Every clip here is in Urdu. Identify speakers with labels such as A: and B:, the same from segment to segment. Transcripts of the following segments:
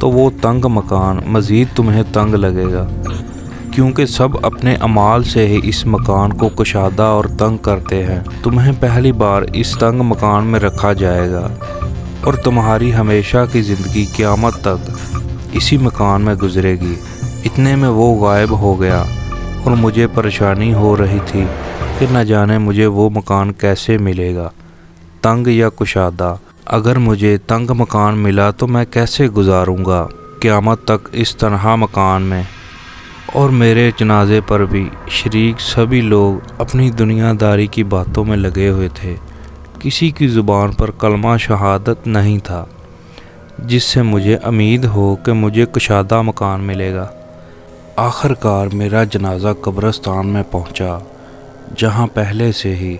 A: تو وہ تنگ مکان مزید تمہیں تنگ لگے گا، کیونکہ سب اپنے اعمال سے ہی اس مکان کو کشادہ اور تنگ کرتے ہیں۔ تمہیں پہلی بار اس تنگ مکان میں رکھا جائے گا اور تمہاری ہمیشہ کی زندگی قیامت تک اسی مکان میں گزرے گی۔ اتنے میں وہ غائب ہو گیا اور مجھے پریشانی ہو رہی تھی کہ نہ جانے مجھے وہ مکان کیسے ملے گا، تنگ یا کشادہ۔ اگر مجھے تنگ مکان ملا تو میں کیسے گزاروں گا قیامت تک اس تنہا مکان میں؟ اور میرے جنازے پر بھی شریک سبھی لوگ اپنی دنیا داری کی باتوں میں لگے ہوئے تھے۔ کسی کی زبان پر کلمہ شہادت نہیں تھا جس سے مجھے امید ہو کہ مجھے کشادہ مکان ملے گا۔ آخر کار میرا جنازہ قبرستان میں پہنچا، جہاں پہلے سے ہی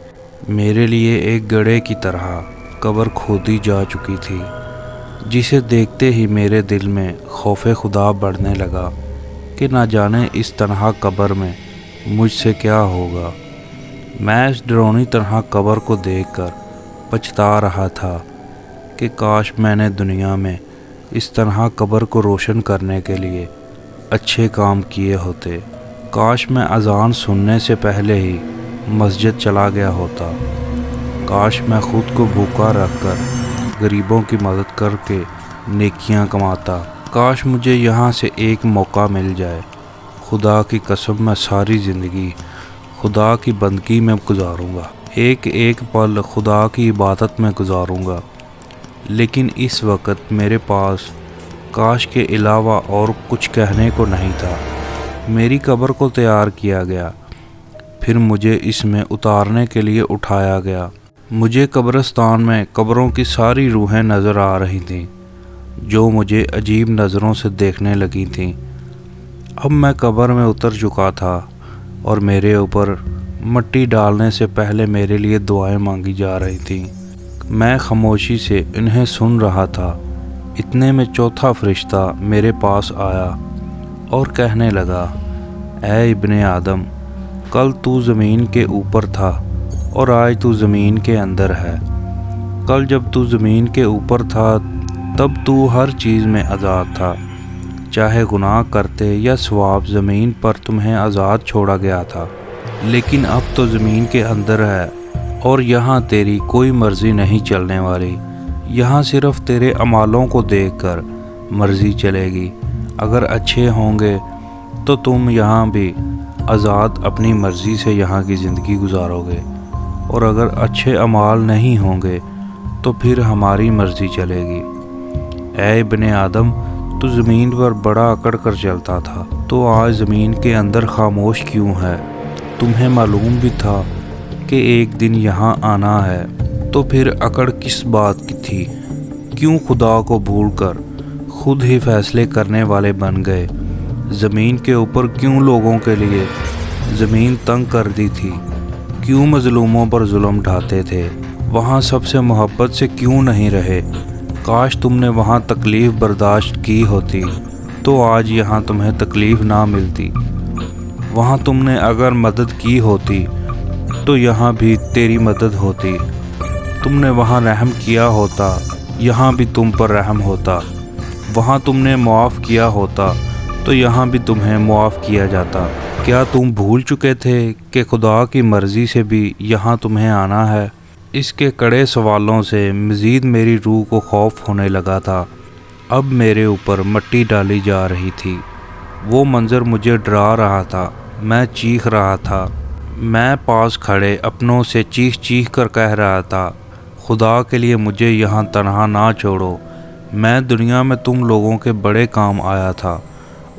A: میرے لیے ایک گڑھے کی طرح قبر کھودی جا چکی تھی، جسے دیکھتے ہی میرے دل میں خوف خدا بڑھنے لگا کہ نہ جانے اس تنہا قبر میں مجھ سے کیا ہوگا۔ میں اس ڈرونی تنہا قبر کو دیکھ کر پچھتا رہا تھا کہ کاش میں نے دنیا میں اس تنہا قبر کو روشن کرنے کے لیے اچھے کام کیے ہوتے۔ کاش میں اذان سننے سے پہلے ہی مسجد چلا گیا ہوتا۔ کاش میں خود کو بھوکا رکھ کر غریبوں کی مدد کر کے نیکیاں کماتا۔ کاش مجھے یہاں سے ایک موقع مل جائے۔ خدا کی قسم میں ساری زندگی خدا کی بندگی میں گزاروں گا، ایک ایک پل خدا کی عبادت میں گزاروں گا۔ لیکن اس وقت میرے پاس کاش کے علاوہ اور کچھ کہنے کو نہیں تھا۔ میری قبر کو تیار کیا گیا، پھر مجھے اس میں اتارنے کے لیے اٹھایا گیا۔ مجھے قبرستان میں قبروں کی ساری روحیں نظر آ رہی تھیں، جو مجھے عجیب نظروں سے دیکھنے لگی تھیں۔ اب میں قبر میں اتر چکا تھا اور میرے اوپر مٹی ڈالنے سے پہلے میرے لیے دعائیں مانگی جا رہی تھیں۔ میں خاموشی سے انہیں سن رہا تھا۔ اتنے میں چوتھا فرشتہ میرے پاس آیا اور کہنے لگا، اے ابن آدم، کل تو زمین کے اوپر تھا اور آج تو زمین کے اندر ہے۔ کل جب تو زمین کے اوپر تھا تب تو ہر چیز میں آزاد تھا، چاہے گناہ کرتے یا ثواب، زمین پر تمہیں آزاد چھوڑا گیا تھا۔ لیکن اب تو زمین کے اندر ہے اور یہاں تیری کوئی مرضی نہیں چلنے والی۔ یہاں صرف تیرے اعمالوں کو دیکھ کر مرضی چلے گی۔ اگر اچھے ہوں گے تو تم یہاں بھی آزاد اپنی مرضی سے یہاں کی زندگی گزارو گے، اور اگر اچھے اعمال نہیں ہوں گے تو پھر ہماری مرضی چلے گی۔ اے ابن آدم، تو زمین پر بڑا اکڑ کر چلتا تھا، تو آج زمین کے اندر خاموش کیوں ہے؟ تمہیں معلوم بھی تھا کہ ایک دن یہاں آنا ہے، تو پھر اکڑ کس بات کی تھی؟ کیوں خدا کو بھول کر خود ہی فیصلے کرنے والے بن گئے؟ زمین کے اوپر کیوں لوگوں کے لیے زمین تنگ کر دی تھی؟ کیوں مظلوموں پر ظلم ڈھاتے تھے؟ وہاں سب سے محبت سے کیوں نہیں رہے؟ کاش تم نے وہاں تکلیف برداشت کی ہوتی تو آج یہاں تمہیں تکلیف نہ ملتی۔ وہاں تم نے اگر مدد کی ہوتی تو یہاں بھی تیری مدد ہوتی۔ تم نے وہاں رحم کیا ہوتا، یہاں بھی تم پر رحم ہوتا۔ وہاں تم نے معاف کیا ہوتا تو یہاں بھی تمہیں معاف کیا جاتا۔ کیا تم بھول چکے تھے کہ خدا کی مرضی سے بھی یہاں تمہیں آنا ہے؟ اس کے کڑے سوالوں سے مزید میری روح کو خوف ہونے لگا تھا۔ اب میرے اوپر مٹی ڈالی جا رہی تھی۔ وہ منظر مجھے ڈرا رہا تھا۔ میں چیخ رہا تھا۔ میں پاس کھڑے اپنوں سے چیخ چیخ کر کہہ رہا تھا، خدا کے لیے مجھے یہاں تنہا نہ چھوڑو۔ میں دنیا میں تم لوگوں کے بڑے کام آیا تھا،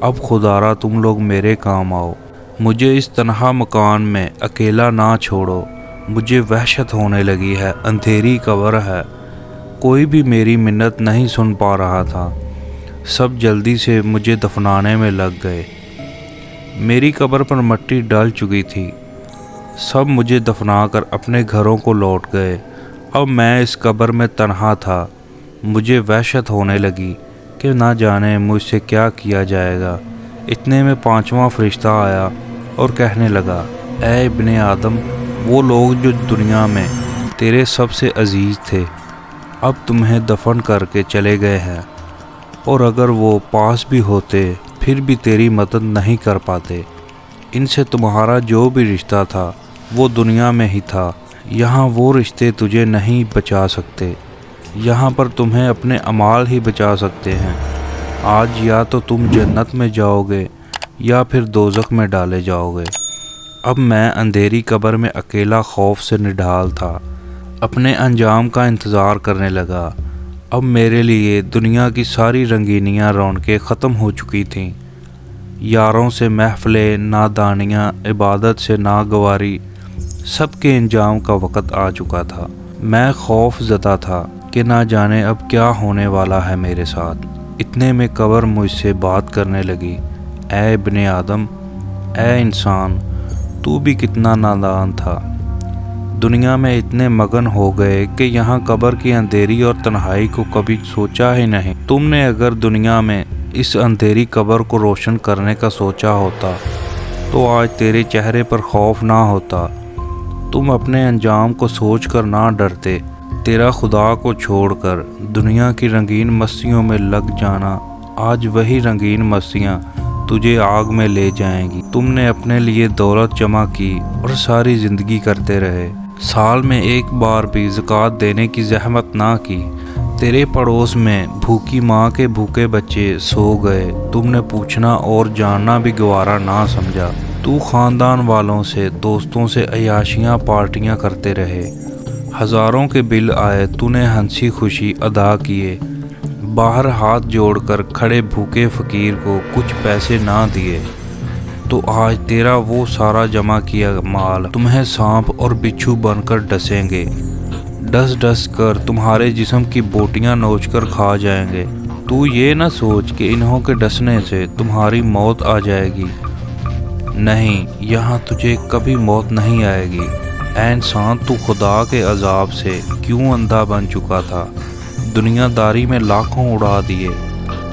A: اب خدا را تم لوگ میرے کام آؤ۔ مجھے اس تنہا مکان میں اکیلا نہ چھوڑو۔ مجھے وحشت ہونے لگی ہے، اندھیری قبر ہے، کوئی بھی میری منت نہیں سن پا رہا تھا۔ سب جلدی سے مجھے دفنانے میں لگ گئے۔ میری قبر پر مٹی ڈل چکی تھی۔ سب مجھے دفنا کر اپنے گھروں کو لوٹ گئے۔ اب میں اس قبر میں تنہا تھا۔ مجھے وحشت ہونے لگی کہ نہ جانے مجھ سے کیا کیا جائے گا۔ اتنے میں پانچواں فرشتہ آیا اور کہنے لگا، اے ابن آدم، وہ لوگ جو دنیا میں تیرے سب سے عزیز تھے اب تمہیں دفن کر کے چلے گئے ہیں۔ اور اگر وہ پاس بھی ہوتے پھر بھی تیری مدد نہیں کر پاتے۔ ان سے تمہارا جو بھی رشتہ تھا وہ دنیا میں ہی تھا، یہاں وہ رشتے تجھے نہیں بچا سکتے، یہاں پر تمہیں اپنے اعمال ہی بچا سکتے ہیں۔ آج یا تو تم جنت میں جاؤ گے یا پھر دوزخ میں ڈالے جاؤ گے۔ اب میں اندھیری قبر میں اکیلا خوف سے نڈھال تھا، اپنے انجام کا انتظار کرنے لگا۔ اب میرے لیے دنیا کی ساری رنگینیاں رونقیں ختم ہو چکی تھیں، یاروں سے محفلیں، نادانیاں، عبادت سے ناگواری، سب کے انجام کا وقت آ چکا تھا۔ میں خوف زدہ تھا کہ نہ جانے اب کیا ہونے والا ہے میرے ساتھ۔ اتنے میں قبر مجھ سے بات کرنے لگی، اے ابن آدم، اے انسان، تو بھی کتنا نادان تھا، دنیا میں اتنے مگن ہو گئے کہ یہاں قبر کی اندھیری اور تنہائی کو کبھی سوچا ہی نہیں۔ تم نے اگر دنیا میں اس اندھیری قبر کو روشن کرنے کا سوچا ہوتا تو آج تیرے چہرے پر خوف نہ ہوتا، تم اپنے انجام کو سوچ کر نہ ڈرتے۔ تیرا خدا کو چھوڑ کر دنیا کی رنگین مستیوں میں لگ جانا، آج وہی رنگین مستیاں تجھے آگ میں لے جائیں گی۔ تم نے اپنے لیے دولت جمع کی اور ساری زندگی کرتے رہے، سال میں ایک بار بھی زکوٰۃ دینے کی زحمت نہ کی۔ تیرے پڑوس میں بھوکی ماں کے بھوکے بچے سو گئے، تم نے پوچھنا اور جاننا بھی گوارا نہ سمجھا۔ تو خاندان والوں سے، دوستوں سے عیاشیاں پارٹیاں کرتے رہے، ہزاروں کے بل آئے، تو نے ہنسی خوشی ادا کیے، باہر ہاتھ جوڑ کر کھڑے بھوکے فقیر کو کچھ پیسے نہ دیے، تو آج تیرا وہ سارا جمع کیا مال تمہیں سانپ اور بچھو بن کر ڈسیں گے، ڈس ڈس کر تمہارے جسم کی بوٹیاں نوچ کر کھا جائیں گے۔ تو یہ نہ سوچ کہ انہوں کے ڈسنے سے تمہاری موت آ جائے گی، نہیں، یہاں تجھے کبھی موت نہیں آئے گی۔ اے انسان، تو خدا کے عذاب سے کیوں اندھا بن چکا تھا؟ دنیا داری میں لاکھوں اڑا دیے،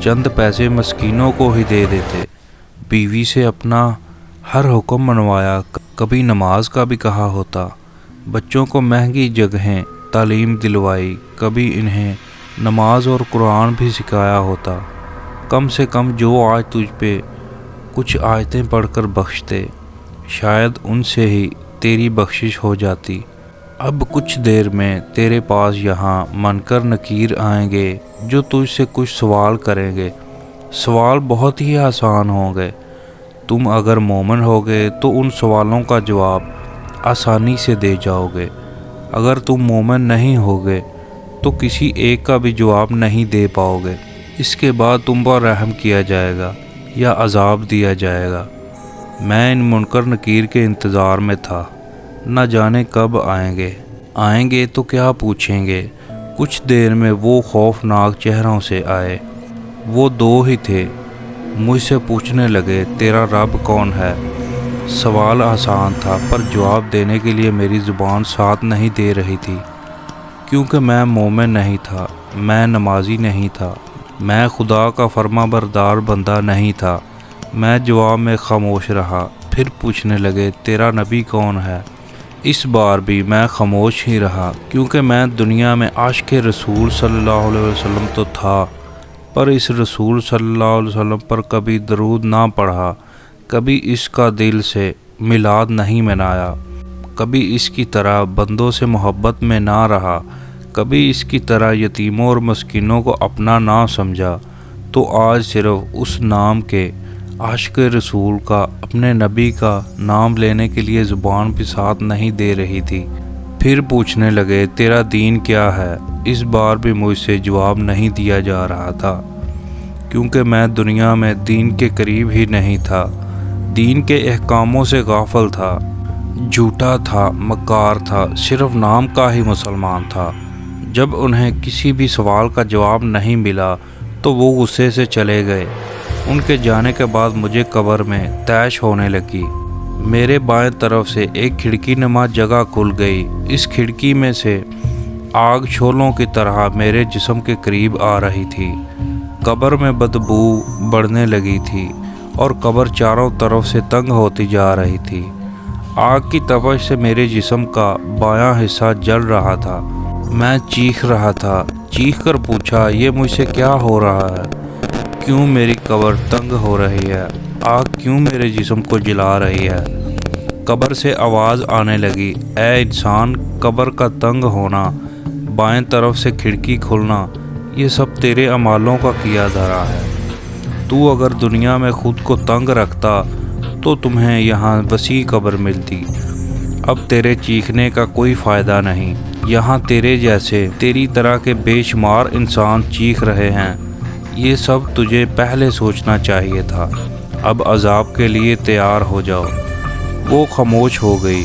A: چند پیسے مسکینوں کو ہی دے دیتے، بیوی سے اپنا ہر حکم منوایا، کبھی نماز کا بھی کہا ہوتا، بچوں کو مہنگی جگہیں تعلیم دلوائی، کبھی انہیں نماز اور قرآن بھی سکھایا ہوتا، کم سے کم جو آج تجھ پہ کچھ آیتیں پڑھ کر بخشتے، شاید ان سے ہی تیری بخشش ہو جاتی۔ اب کچھ دیر میں تیرے پاس یہاں منکر نکیر آئیں گے جو تجھ سے کچھ سوال کریں گے، سوال بہت ہی آسان ہوں گے، تم اگر مومن ہوگے تو ان سوالوں کا جواب آسانی سے دے جاؤ گے، اگر تم مومن نہیں ہوگے تو کسی ایک کا بھی جواب نہیں دے پاؤ گے۔ اس کے بعد تم پر رحم کیا جائے گا یا عذاب دیا جائے گا۔ میں ان منکر نکیر کے انتظار میں تھا، نہ جانے کب آئیں گے تو کیا پوچھیں گے۔ کچھ دیر میں وہ خوفناک چہروں سے آئے، وہ دو ہی تھے، مجھ سے پوچھنے لگے، تیرا رب کون ہے؟ سوال آسان تھا پر جواب دینے کے لیے میری زبان ساتھ نہیں دے رہی تھی، کیونکہ میں مومن نہیں تھا، میں نمازی نہیں تھا، میں خدا کا فرما بردار بندہ نہیں تھا۔ میں جواب میں خاموش رہا، پھر پوچھنے لگے، تیرا نبی کون ہے؟ اس بار بھی میں خاموش ہی رہا، کیونکہ میں دنیا میں عاشق رسول صلی اللہ علیہ وسلم تو تھا، پر اس رسول صلی اللہ علیہ وسلم پر کبھی درود نہ پڑھا، کبھی اس کا دل سے میلاد نہیں منایا، کبھی اس کی طرح بندوں سے محبت میں نہ رہا، کبھی اس کی طرح یتیموں اور مسکینوں کو اپنا نہ سمجھا، تو آج صرف اس نام کے عاشق رسول کا، اپنے نبی کا نام لینے کے لیے زبان بھی ساتھ نہیں دے رہی تھی۔ پھر پوچھنے لگے، تیرا دین کیا ہے؟ اس بار بھی مجھ سے جواب نہیں دیا جا رہا تھا، کیونکہ میں دنیا میں دین کے قریب ہی نہیں تھا، دین کے احکاموں سے غافل تھا، جھوٹا تھا، مکار تھا، صرف نام کا ہی مسلمان تھا۔ جب انہیں کسی بھی سوال کا جواب نہیں ملا تو وہ غصے سے چلے گئے۔ ان کے جانے کے بعد مجھے قبر میں طیش ہونے لگی۔ میرے بائیں طرف سے ایک کھڑکی نما جگہ کھل گئی، اس کھڑکی میں سے آگ شعلوں کی طرح میرے جسم کے قریب آ رہی تھی۔ قبر میں بدبو بڑھنے لگی تھی اور قبر چاروں طرف سے تنگ ہوتی جا رہی تھی۔ آگ کی تپش سے میرے جسم کا بایاں حصہ جل رہا تھا۔ میں چیخ رہا تھا، چیخ کر پوچھا، یہ مجھ سے کیا ہو رہا ہے؟ کیوں میری قبر تنگ ہو رہی ہے؟ آگ کیوں میرے جسم کو جلا رہی ہے؟ قبر سے آواز آنے لگی، اے انسان، قبر کا تنگ ہونا، بائیں طرف سے کھڑکی کھلنا، یہ سب تیرے اعمالوں کا کیا دھرا ہے۔ تو اگر دنیا میں خود کو تنگ رکھتا تو تمہیں یہاں وسیع قبر ملتی۔ اب تیرے چیخنے کا کوئی فائدہ نہیں، یہاں تیرے جیسے تیری طرح کے بے شمار انسان چیخ رہے ہیں۔ یہ سب تجھے پہلے سوچنا چاہیے تھا۔ اب عذاب کے لیے تیار ہو جاؤ۔ وہ خاموش ہو گئی۔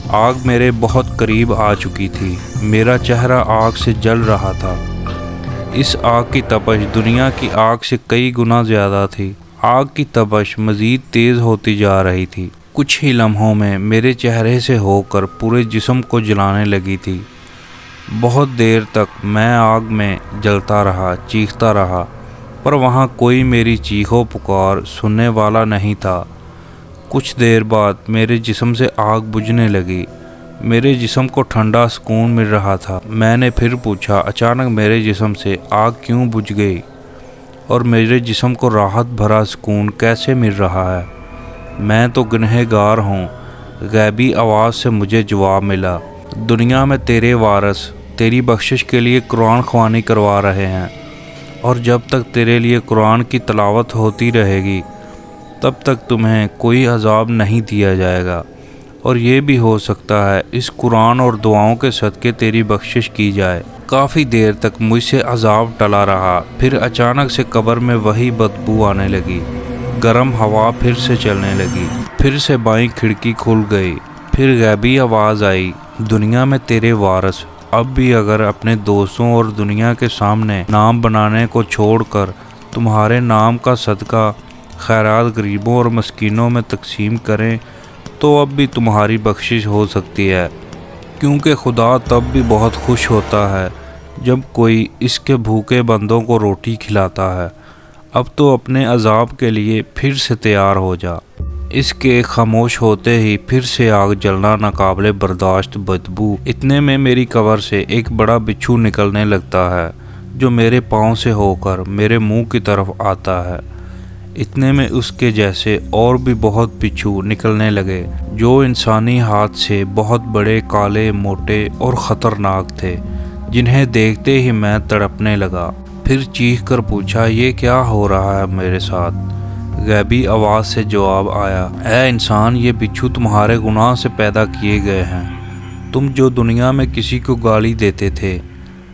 A: آگ میرے بہت قریب آ چکی تھی، میرا چہرہ آگ سے جل رہا تھا۔ اس آگ کی تپش دنیا کی آگ سے کئی گنا زیادہ تھی۔ آگ کی تپش مزید تیز ہوتی جا رہی تھی، کچھ ہی لمحوں میں میرے چہرے سے ہو کر پورے جسم کو جلانے لگی تھی۔ بہت دیر تک میں آگ میں جلتا رہا، چیختا رہا، پر وہاں کوئی میری چیخو پکار سننے والا نہیں تھا۔ کچھ دیر بعد میرے جسم سے آگ بجھنے لگی، میرے جسم کو ٹھنڈا سکون مل رہا تھا۔ میں نے پھر پوچھا، اچانک میرے جسم سے آگ کیوں بجھ گئی اور میرے جسم کو راحت بھرا سکون کیسے مل رہا ہے؟ میں تو گنہگار ہوں۔ غیبی آواز سے مجھے جواب ملا، دنیا میں تیرے وارث تیری بخشش کے لیے قرآن خوانی کروا رہے ہیں، اور جب تک تیرے لیے قرآن کی تلاوت ہوتی رہے گی تب تک تمہیں کوئی عذاب نہیں دیا جائے گا، اور یہ بھی ہو سکتا ہے اس قرآن اور دعاؤں کے صدقے تیری بخشش کی جائے۔ کافی دیر تک مجھ سے عذاب ٹلا رہا، پھر اچانک سے قبر میں وہی بدبو آنے لگی، گرم ہوا پھر سے چلنے لگی، پھر سے بائیں کھڑکی کھل گئی، پھر غیبی آواز آئی، دنیا میں تیرے وارث اب بھی اگر اپنے دوستوں اور دنیا کے سامنے نام بنانے کو چھوڑ کر تمہارے نام کا صدقہ خیرات غریبوں اور مسکینوں میں تقسیم کریں تو اب بھی تمہاری بخشش ہو سکتی ہے، کیونکہ خدا تب بھی بہت خوش ہوتا ہے جب کوئی اس کے بھوکے بندوں کو روٹی کھلاتا ہے۔ اب تو اپنے عذاب کے لیے پھر سے تیار ہو جا۔ اس کے خاموش ہوتے ہی پھر سے آگ جلنا ناقابل برداشت بدبو۔ اتنے میں میری قبر سے ایک بڑا بچھو نکلنے لگتا ہے جو میرے پاؤں سے ہو کر میرے منہ کی طرف آتا ہے۔ اتنے میں اس کے جیسے اور بھی بہت بچھو نکلنے لگے جو انسانی ہاتھ سے بہت بڑے، کالے، موٹے اور خطرناک تھے، جنہیں دیکھتے ہی میں تڑپنے لگا۔ پھر چیخ کر پوچھا، یہ کیا ہو رہا ہے میرے ساتھ؟ غیبی آواز سے جواب آیا، اے انسان، یہ بچھو تمہارے گناہ سے پیدا کیے گئے ہیں۔ تم جو دنیا میں کسی کو گالی دیتے تھے،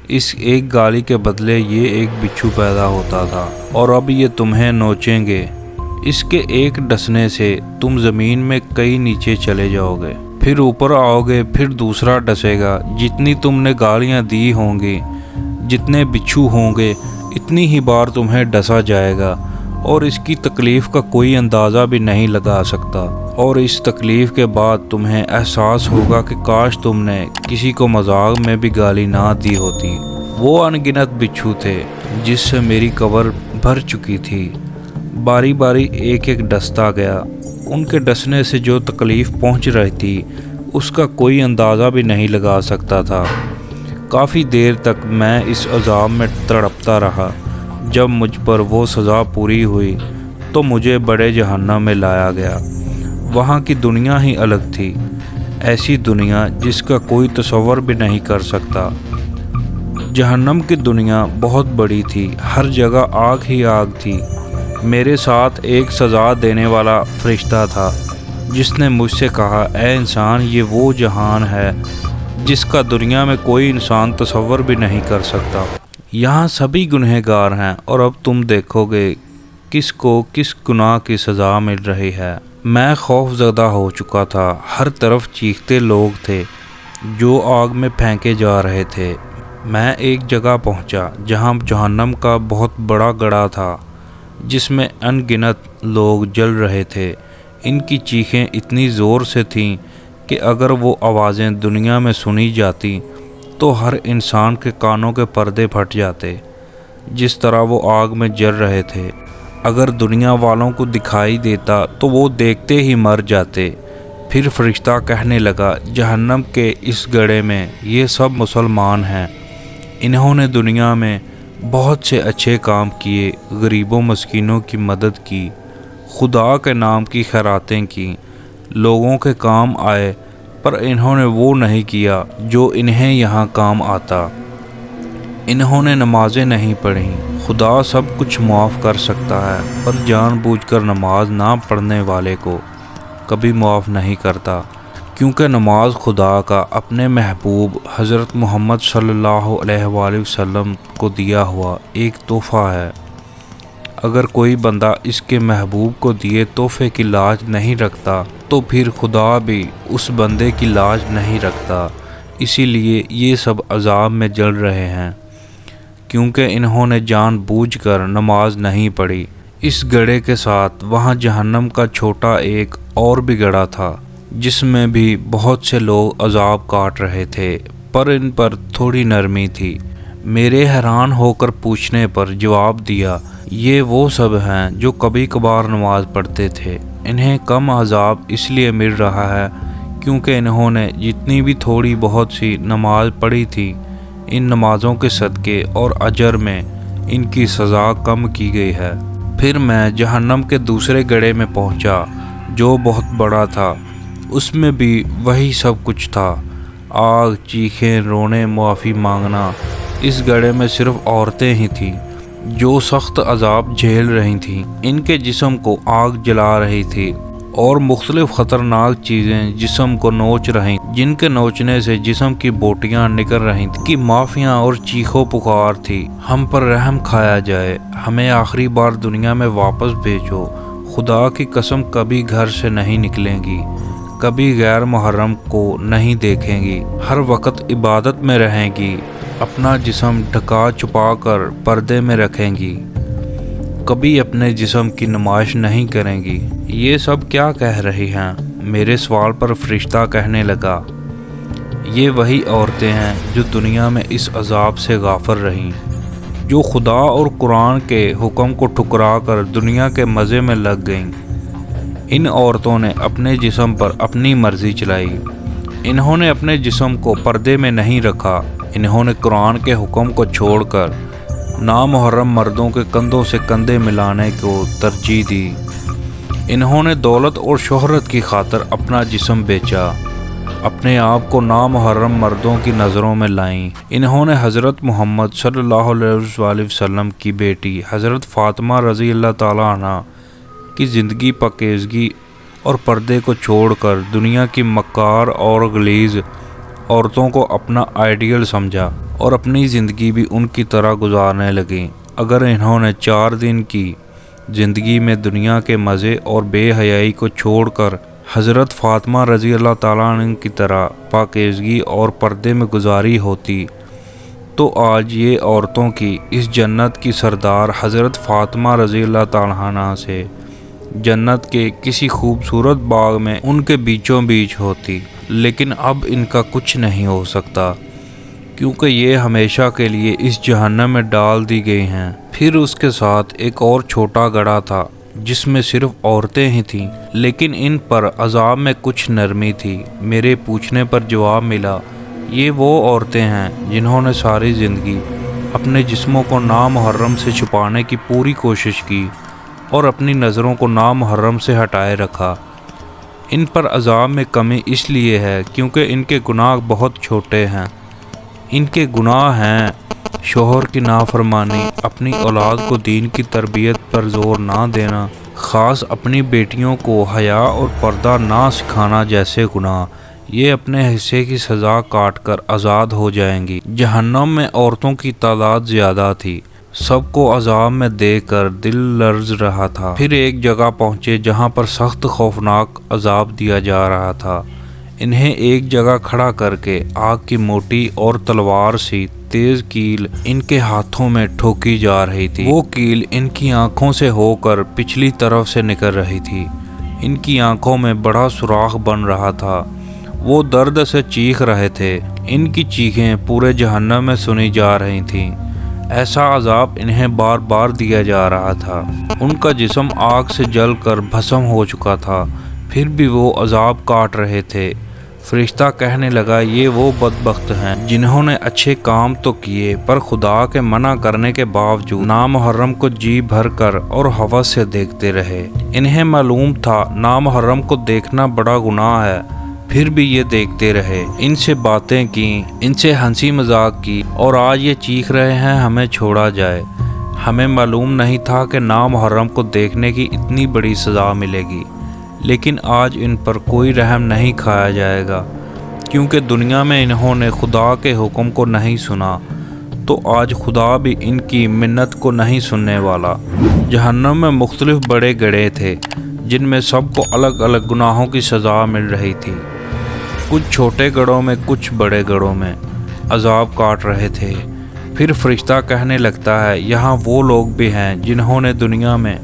A: اس ایک گالی کے بدلے یہ ایک بچھو پیدا ہوتا تھا، اور اب یہ تمہیں نوچیں گے۔ اس کے ایک ڈسنے سے تم زمین میں کئی نیچے چلے جاؤ گے، پھر اوپر آؤ گے، پھر دوسرا ڈسے گا۔ جتنی تم نے گالیاں دی ہوں گی، جتنے بچھو ہوں گے، اتنی ہی بار تمہیں ڈسا جائے گا، اور اس کی تکلیف کا کوئی اندازہ بھی نہیں لگا سکتا۔ اور اس تکلیف کے بعد تمہیں احساس ہوگا کہ کاش تم نے کسی کو مذاق میں بھی گالی نہ دی ہوتی۔ وہ ان گنت بچھو تھے جس سے میری قبر بھر چکی تھی۔ باری باری ایک ایک ڈستا گیا۔ ان کے ڈسنے سے جو تکلیف پہنچ رہی تھی اس کا کوئی اندازہ بھی نہیں لگا سکتا تھا۔ کافی دیر تک میں اس عذاب میں تڑپتا رہا۔ جب مجھ پر وہ سزا پوری ہوئی تو مجھے بڑے جہنم میں لایا گیا۔ وہاں کی دنیا ہی الگ تھی، ایسی دنیا جس کا کوئی تصور بھی نہیں کر سکتا۔ جہنم کی دنیا بہت بڑی تھی، ہر جگہ آگ ہی آگ تھی۔ میرے ساتھ ایک سزا دینے والا فرشتہ تھا جس نے مجھ سے کہا، اے انسان، یہ وہ جہان ہے جس کا دنیا میں کوئی انسان تصور بھی نہیں کر سکتا۔ یہاں سبھی گنہگار ہیں، اور اب تم دیکھو گے کس کو کس گناہ کی سزا مل رہی ہے۔ میں خوف زدہ ہو چکا تھا، ہر طرف چیختے لوگ تھے جو آگ میں پھینکے جا رہے تھے۔ میں ایک جگہ پہنچا جہاں جہنم کا بہت بڑا گڑھا تھا جس میں ان گنت لوگ جل رہے تھے۔ ان کی چیخیں اتنی زور سے تھیں کہ اگر وہ آوازیں دنیا میں سنی جاتی تو ہر انسان کے کانوں کے پردے پھٹ جاتے۔ جس طرح وہ آگ میں جل رہے تھے، اگر دنیا والوں کو دکھائی دیتا تو وہ دیکھتے ہی مر جاتے۔ پھر فرشتہ کہنے لگا، جہنم کے اس گڑھے میں یہ سب مسلمان ہیں۔ انہوں نے دنیا میں بہت سے اچھے کام کیے، غریبوں مسکینوں کی مدد کی، خدا کے نام کی خیراتیں کی، لوگوں کے کام آئے، پر انہوں نے وہ نہیں کیا جو انہیں یہاں کام آتا۔ انہوں نے نمازیں نہیں پڑھیں۔ خدا سب کچھ معاف کر سکتا ہے، پر جان بوجھ کر نماز نہ پڑھنے والے کو کبھی معاف نہیں کرتا، کیونکہ نماز خدا کا اپنے محبوب حضرت محمد صلی اللہ علیہ وآلہ وسلم کو دیا ہوا ایک تحفہ ہے۔ اگر کوئی بندہ اس کے محبوب کو دیے تحفے کی لاج نہیں رکھتا تو پھر خدا بھی اس بندے کی لاج نہیں رکھتا۔ اسی لیے یہ سب عذاب میں جل رہے ہیں، کیونکہ انہوں نے جان بوجھ کر نماز نہیں پڑھی۔ اس گڑھے کے ساتھ وہاں جہنم کا چھوٹا ایک اور بھی گڑھا تھا، جس میں بھی بہت سے لوگ عذاب کاٹ رہے تھے، پر ان پر تھوڑی نرمی تھی۔ میرے حیران ہو کر پوچھنے پر جواب دیا، یہ وہ سب ہیں جو کبھی کبھار نماز پڑھتے تھے۔ انہیں کم عذاب اس لیے مل رہا ہے کیونکہ انہوں نے جتنی بھی تھوڑی بہت سی نماز پڑھی تھی، ان نمازوں کے صدقے اور اجر میں ان کی سزا کم کی گئی ہے۔ پھر میں جہنم کے دوسرے گڑھے میں پہنچا جو بہت بڑا تھا۔ اس میں بھی وہی سب کچھ تھا، آگ، چیخیں، رونے، معافی مانگنا۔ اس گڑھے میں صرف عورتیں ہی تھیں جو سخت عذاب جھیل رہی تھیں۔ ان کے جسم کو آگ جلا رہی تھی اور مختلف خطرناک چیزیں جسم کو نوچ رہیں، جن کے نوچنے سے جسم کی بوٹیاں نکل رہی تھیں۔ کی مافیاں اور چیخو پکار تھی، ہم پر رحم کھایا جائے، ہمیں آخری بار دنیا میں واپس بھیجو۔ خدا کی قسم کبھی گھر سے نہیں نکلیں گی، کبھی غیر محرم کو نہیں دیکھیں گی، ہر وقت عبادت میں رہیں گی، اپنا جسم ڈھکا چھپا کر پردے میں رکھیں گی، کبھی اپنے جسم کی نمائش نہیں کریں گی۔ یہ سب کیا کہہ رہی ہیں؟ میرے سوال پر فرشتہ کہنے لگا، یہ وہی عورتیں ہیں جو دنیا میں اس عذاب سے غافل رہیں، جو خدا اور قرآن کے حکم کو ٹھکرا کر دنیا کے مزے میں لگ گئیں۔ ان عورتوں نے اپنے جسم پر اپنی مرضی چلائی، انہوں نے اپنے جسم کو پردے میں نہیں رکھا، انہوں نے قرآن کے حکم کو چھوڑ کر نامحرم مردوں کے کندھوں سے کندھے ملانے کو ترجیح دی۔ انہوں نے دولت اور شہرت کی خاطر اپنا جسم بیچا، اپنے آپ کو نامحرم مردوں کی نظروں میں لائیں۔ انہوں نے حضرت محمد صلی اللہ علیہ وآلہ وسلم کی بیٹی حضرت فاطمہ رضی اللہ تعالیٰ عنہ کی زندگی، پاکیزگی اور پردے کو چھوڑ کر دنیا کی مکار اور غلیظ عورتوں کو اپنا آئیڈیل سمجھا اور اپنی زندگی بھی ان کی طرح گزارنے لگیں۔ اگر انہوں نے 4 دن کی زندگی میں دنیا کے مزے اور بے حیائی کو چھوڑ کر حضرت فاطمہ رضی اللہ تعالیٰ عنہ کی طرح پاکیزگی اور پردے میں گزاری ہوتی تو آج یہ عورتوں کی اس جنت کی سردار حضرت فاطمہ رضی اللہ تعالیٰ عنہ سے جنت کے کسی خوبصورت باغ میں ان کے بیچوں بیچ ہوتی۔ لیکن اب ان کا کچھ نہیں ہو سکتا، کیونکہ یہ ہمیشہ کے لیے اس جہنم میں ڈال دی گئی ہیں۔ پھر اس کے ساتھ ایک اور چھوٹا گڑھا تھا جس میں صرف عورتیں ہی تھیں، لیکن ان پر عذاب میں کچھ نرمی تھی۔ میرے پوچھنے پر جواب ملا، یہ وہ عورتیں ہیں جنہوں نے ساری زندگی اپنے جسموں کو نامحرم سے چھپانے کی پوری کوشش کی اور اپنی نظروں کو نامحرم سے ہٹائے رکھا۔ ان پر عذاب میں کمی اس لیے ہے کیونکہ ان کے گناہ بہت چھوٹے ہیں۔ ان کے گناہ ہیں شوہر کی نافرمانی، اپنی اولاد کو دین کی تربیت پر زور نہ دینا، خاص اپنی بیٹیوں کو حیا اور پردہ نہ سکھانا جیسے گناہ۔ یہ اپنے حصے کی سزا کاٹ کر آزاد ہو جائیں گی۔ جہنم میں عورتوں کی تعداد زیادہ تھی، سب کو عذاب میں دیکھ کر دل لرز رہا تھا۔ پھر ایک جگہ پہنچے جہاں پر سخت خوفناک عذاب دیا جا رہا تھا۔ انہیں ایک جگہ کھڑا کر کے آگ کی موٹی اور تلوار سی تیز کیل ان کے ہاتھوں میں ٹھوکی جا رہی تھی۔ وہ کیل ان کی آنکھوں سے ہو کر پچھلی طرف سے نکل رہی تھی۔ ان کی آنکھوں میں بڑا سوراخ بن رہا تھا، وہ درد سے چیخ رہے تھے۔ ان کی چیخیں پورے جہنم میں سنی جا رہی تھیں۔ ایسا عذاب انہیں بار بار دیا جا رہا تھا۔ ان کا جسم آگ سے جل کر بھسم ہو چکا تھا، پھر بھی وہ عذاب کاٹ رہے تھے۔ فرشتہ کہنے لگا یہ وہ بدبخت ہیں جنہوں نے اچھے کام تو کیے پر خدا کے منع کرنے کے باوجود نامحرم کو جی بھر کر اور ہوس سے دیکھتے رہے۔ انہیں معلوم تھا نامحرم کو دیکھنا بڑا گناہ ہے، پھر بھی یہ دیکھتے رہے، ان سے باتیں کی، ان سے ہنسی مذاق کی، اور آج یہ چیخ رہے ہیں ہمیں چھوڑا جائے۔ ہمیں معلوم نہیں تھا کہ نامحرم کو دیکھنے کی اتنی بڑی سزا ملے گی، لیکن آج ان پر کوئی رحم نہیں کھایا جائے گا، کیونکہ دنیا میں انہوں نے خدا کے حکم کو نہیں سنا، تو آج خدا بھی ان کی منت کو نہیں سننے والا۔ جہنم میں مختلف بڑے گڑھے تھے جن میں سب کو الگ الگ گناہوں کی سزا مل رہی تھی۔ کچھ چھوٹے گڑھوں میں کچھ بڑے گڑھوں میں عذاب کاٹ رہے تھے۔ پھر فرشتہ کہنے لگتا ہے یہاں وہ لوگ بھی ہیں جنہوں نے دنیا میں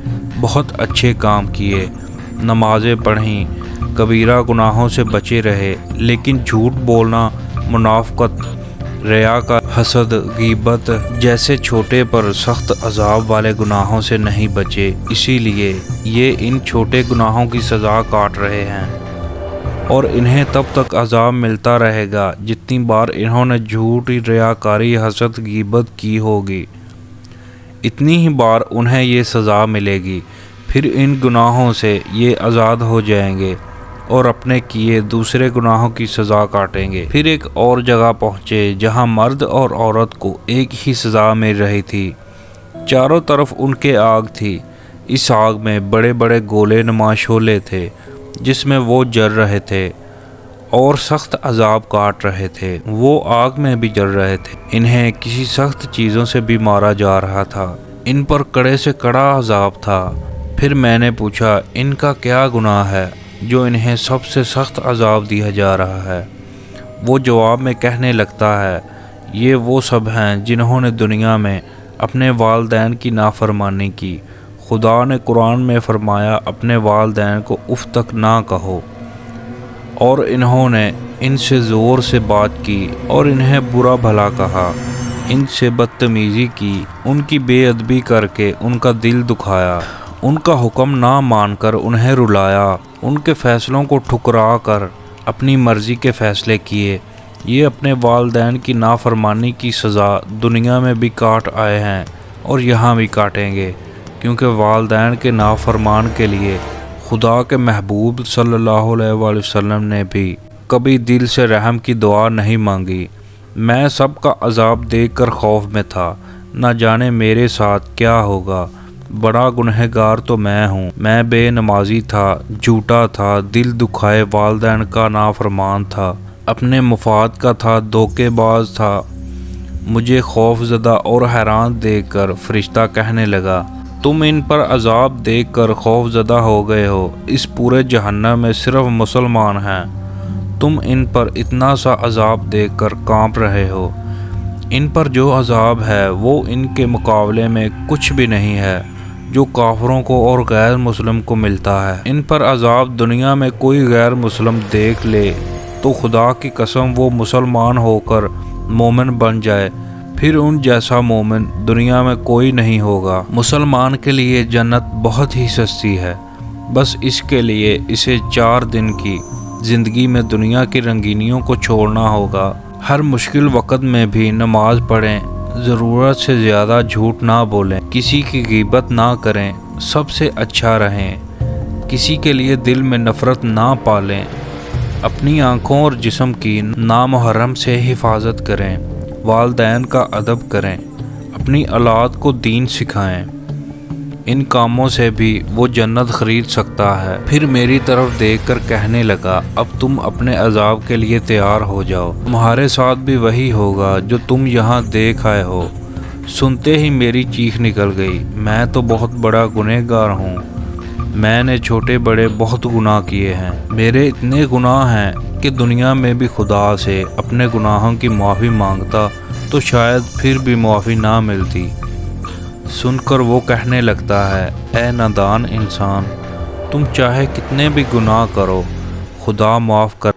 A: بہت اچھے کام کیے، نمازیں پڑھیں، کبیرہ گناہوں سے بچے رہے، لیکن جھوٹ بولنا، منافقت، ریاکاری، حسد، غیبت جیسے چھوٹے پر سخت عذاب والے گناہوں سے نہیں بچے، اسی لیے یہ ان چھوٹے گناہوں کی سزا کاٹ رہے ہیں، اور انہیں تب تک عذاب ملتا رہے گا جتنی بار انہوں نے جھوٹ، ریاکاری، حسد، غیبت کی ہوگی، اتنی ہی بار انہیں یہ سزا ملے گی۔ پھر ان گناہوں سے یہ آزاد ہو جائیں گے اور اپنے کیے دوسرے گناہوں کی سزا کاٹیں گے۔ پھر ایک اور جگہ پہنچے جہاں مرد اور عورت کو ایک ہی سزا مل رہی تھی۔ چاروں طرف ان کے آگ تھی، اس آگ میں بڑے بڑے گولے نما شعلے تھے جس میں وہ جل رہے تھے اور سخت عذاب کاٹ رہے تھے۔ وہ آگ میں بھی جل رہے تھے، انہیں کسی سخت چیزوں سے بھی مارا جا رہا تھا، ان پر کڑے سے کڑا عذاب تھا۔ پھر میں نے پوچھا ان کا کیا گناہ ہے جو انہیں سب سے سخت عذاب دیا جا رہا ہے؟ وہ جواب میں کہنے لگتا ہے یہ وہ سب ہیں جنہوں نے دنیا میں اپنے والدین کی نافرمانی کی۔ خدا نے قرآن میں فرمایا اپنے والدین کو اف تک نہ کہو، اور انہوں نے ان سے زور سے بات کی اور انہیں برا بھلا کہا، ان سے بدتمیزی کی، ان کی بے ادبی کر کے ان کا دل دکھایا، ان کا حکم نہ مان کر انہیں رلایا، ان کے فیصلوں کو ٹھکرا کر اپنی مرضی کے فیصلے کیے۔ یہ اپنے والدین کی نافرمانی کی سزا دنیا میں بھی کاٹ آئے ہیں اور یہاں بھی کاٹیں گے، کیونکہ والدین کے نافرمان کے لیے خدا کے محبوب صلی اللہ علیہ وآلہ وسلم نے بھی کبھی دل سے رحم کی دعا نہیں مانگی۔ میں سب کا عذاب دیکھ کر خوف میں تھا، نہ جانے میرے ساتھ کیا ہوگا۔ بڑا گنہگار تو میں ہوں، میں بے نمازی تھا، جھوٹا تھا، دل دکھائے والدین کا نافرمان تھا، اپنے مفاد کا تھا، دھوکے باز تھا۔ مجھے خوف زدہ اور حیران دیکھ کر فرشتہ کہنے لگا تم ان پر عذاب دیکھ کر خوف زدہ ہو گئے ہو، اس پورے جہنم میں صرف مسلمان ہیں، تم ان پر اتنا سا عذاب دیکھ کر کانپ رہے ہو۔ ان پر جو عذاب ہے وہ ان کے مقابلے میں کچھ بھی نہیں ہے جو کافروں کو اور غیر مسلم کو ملتا ہے۔ ان پر عذاب دنیا میں کوئی غیر مسلم دیکھ لے تو خدا کی قسم وہ مسلمان ہو کر مومن بن جائے، پھر ان جیسا مومن دنیا میں کوئی نہیں ہوگا۔ مسلمان کے لیے جنت بہت ہی سستی ہے، بس اس کے لیے اسے 4 دن کی زندگی میں دنیا کی رنگینیوں کو چھوڑنا ہوگا۔ ہر مشکل وقت میں بھی نماز پڑھیں، ضرورت سے زیادہ جھوٹ نہ بولیں، کسی کی غیبت نہ کریں، سب سے اچھا رہیں، کسی کے لیے دل میں نفرت نہ پالیں، اپنی آنکھوں اور جسم کی نامحرم سے حفاظت کریں، والدین کا ادب کریں، اپنی اولاد کو دین سکھائیں۔ ان کاموں سے بھی وہ جنت خرید سکتا ہے۔ پھر میری طرف دیکھ کر کہنے لگا اب تم اپنے عذاب کے لیے تیار ہو جاؤ، تمہارے ساتھ بھی وہی ہوگا جو تم یہاں دیکھ آئے ہو۔ سنتے ہی میری چیخ نکل گئی، میں تو بہت بڑا گنہگار ہوں، میں نے چھوٹے بڑے بہت گناہ کیے ہیں، میرے اتنے گناہ ہیں کہ دنیا میں بھی خدا سے اپنے گناہوں کی معافی مانگتا تو شاید پھر بھی معافی نہ ملتی۔ سن کر وہ کہنے لگتا ہے اے نادان انسان، تم چاہے کتنے بھی گناہ کرو، خدا معاف کر